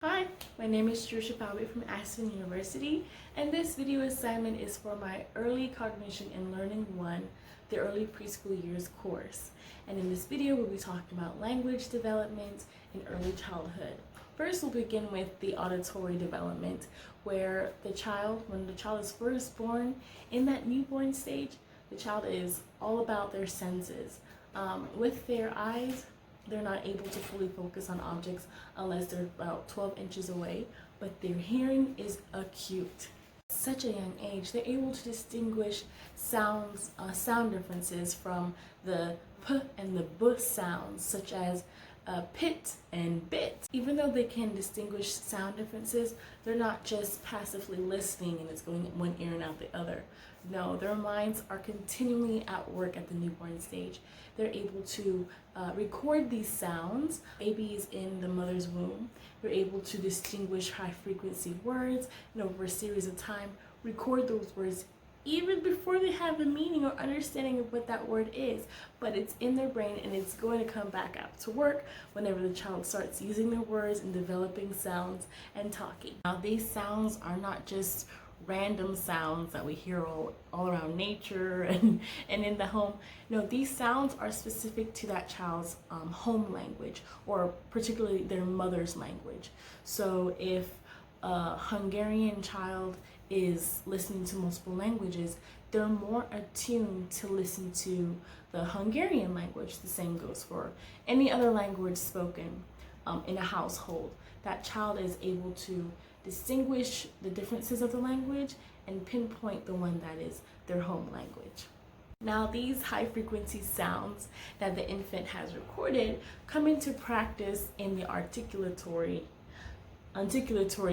Hi, my name is Trisha Palby from Aspen University, and this video assignment is for my Early Cognition and Learning 1, the Early Preschool Years course. And in this video, we'll be talking about language development in early childhood. First, we'll begin with the auditory development, where when the child is first born, in that newborn stage, the child is all about their senses. With their eyes, they're not able to fully focus on objects unless they're about 12 inches away, but their hearing is acute. At such a young age, they're able to distinguish sound differences from the p and the b sounds, such as pit and bit. Even though they can distinguish sound differences, they're not just passively listening and it's going in one ear and out the other. No, their minds are continually at work at the newborn stage. They're able to record these sounds. Babies in the mother's womb, they're able to distinguish high frequency words and over a series of time record those words even before they have a meaning or understanding of what that word is, but it's in their brain and it's going to come back out to work whenever the child starts using their words and developing sounds and talking. Now, these sounds are not just random sounds that we hear all around nature and in the home. No, these sounds are specific to that child's home language, or particularly their mother's language. So if a Hungarian child is listening to multiple languages, they're more attuned to listen to the Hungarian language. The same goes for any other language spoken in a household. That child is able to distinguish the differences of the language and pinpoint the one that is their home language. Now, these high frequency sounds that the infant has recorded come into practice in the articulatory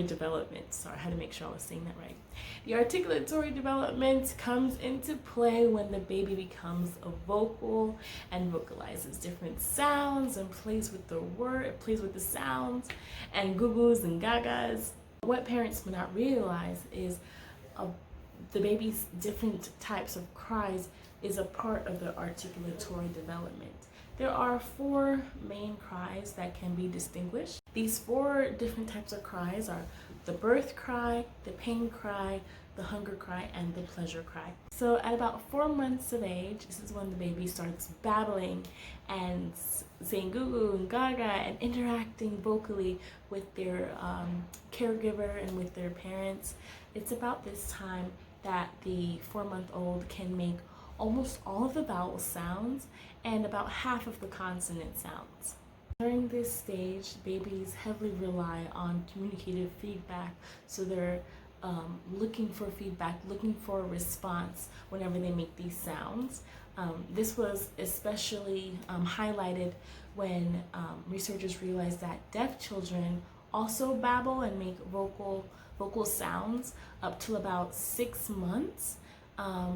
development. Sorry, I had to make sure I was saying that right. The articulatory development comes into play when the baby becomes a vocal and vocalizes different sounds and plays with the sounds and goo-goos and gagas. What parents may not realize is the baby's different types of cries is a part of the articulatory development. There are 4 main cries that can be distinguished. These 4 different types of cries are the birth cry, the pain cry, the hunger cry, and the pleasure cry. So at about 4 months of age, this is when the baby starts babbling and saying goo goo and gaga and interacting vocally with their caregiver and with their parents. It's about this time that the 4-month-old can make almost all of the vowel sounds and about half of the consonant sounds. During this stage, babies heavily rely on communicative feedback, so they're looking for feedback, looking for a response whenever they make these sounds. This was especially highlighted when researchers realized that deaf children also babble and make vocal sounds up to about 6 months.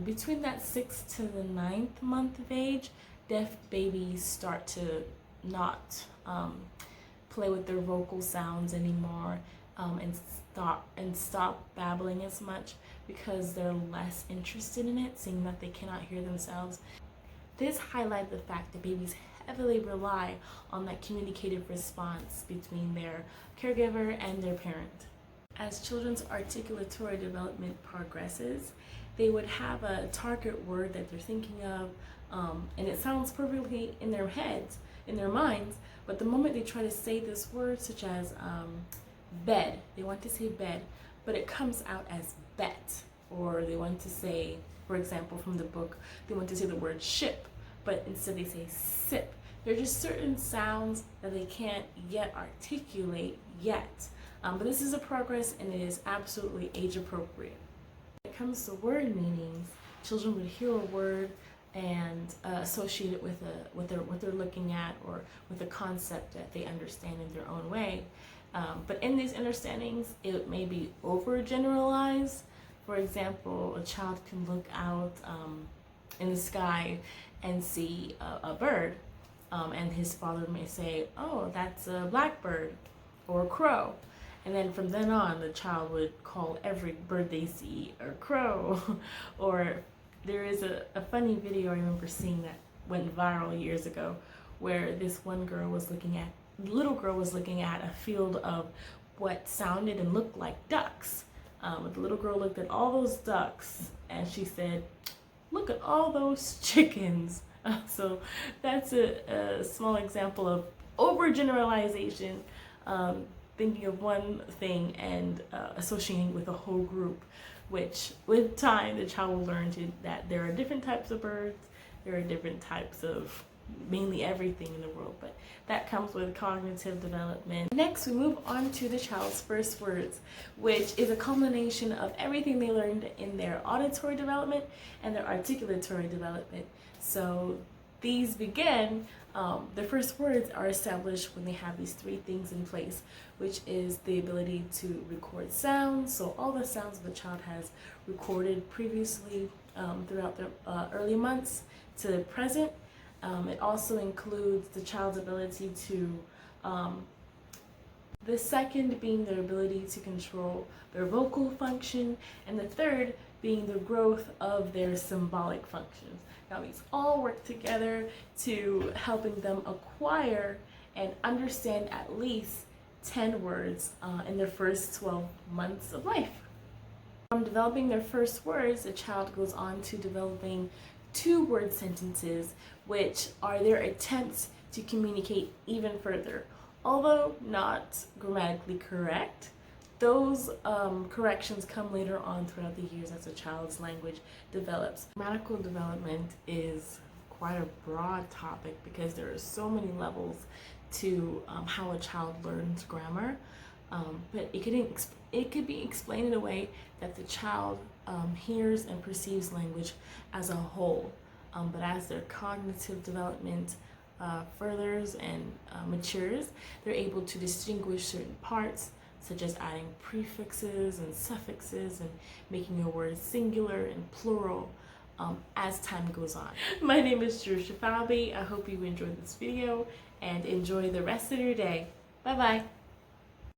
Between that 6th to the 9th month of age, deaf babies start to not play with their vocal sounds anymore and stop babbling as much because they're less interested in it, seeing that they cannot hear themselves. This highlights the fact that babies heavily rely on that communicative response between their caregiver and their parent. As children's articulatory development progresses, they would have a target word that they're thinking of, and it sounds perfectly in their heads, in their minds, but the moment they try to say this word, such as bed, they want to say bed, but it comes out as bet, or they want to say, for example, from the book, they want to say the word ship, but instead they say sip. There are just certain sounds that they can't yet articulate yet. But this is a progress and it is absolutely age appropriate. When it comes to word meanings, children would hear a word and associate it with what they're looking at or with a concept that they understand in their own way. But in these understandings, it may be overgeneralized. For example, a child can look out in the sky and see a bird, and his father may say, "Oh, that's a blackbird or a crow." And then from then on, the child would call every bird they see a crow. Or there is a funny video I remember seeing that went viral years ago, where this little girl was looking at a field of what sounded and looked like ducks. The little girl looked at all those ducks and she said, "Look at all those chickens." So that's a small example of overgeneralization, thinking of one thing and associating with a whole group, which with time the child will learn that there are different types of birds, there are different types of mainly everything in the world, but that comes with cognitive development. Next, we move on to the child's first words, which is a culmination of everything they learned in their auditory development and their articulatory development. So these begin, their first words are established when they have these three things in place, which is the ability to record sounds, so all the sounds the child has recorded previously throughout their early months to the present. It also includes the child's ability to, the second being their ability to control their vocal function, and the third being the growth of their symbolic functions. Now these all work together to helping them acquire and understand at least 10 words in their first 12 months of life. From developing their first words, the child goes on to developing two-word sentences, which are their attempts to communicate even further. Although not grammatically correct, those corrections come later on throughout the years as a child's language develops. Grammatical development is quite a broad topic because there are so many levels to how a child learns grammar, but it could be explained in a way that the child hears and perceives language as a whole, but as their cognitive development furthers and matures, they're able to distinguish certain parts, such as adding prefixes and suffixes and making a word singular and plural as time goes on. My name is Jerusha Falby. I hope you enjoyed this video and enjoy the rest of your day. Bye bye.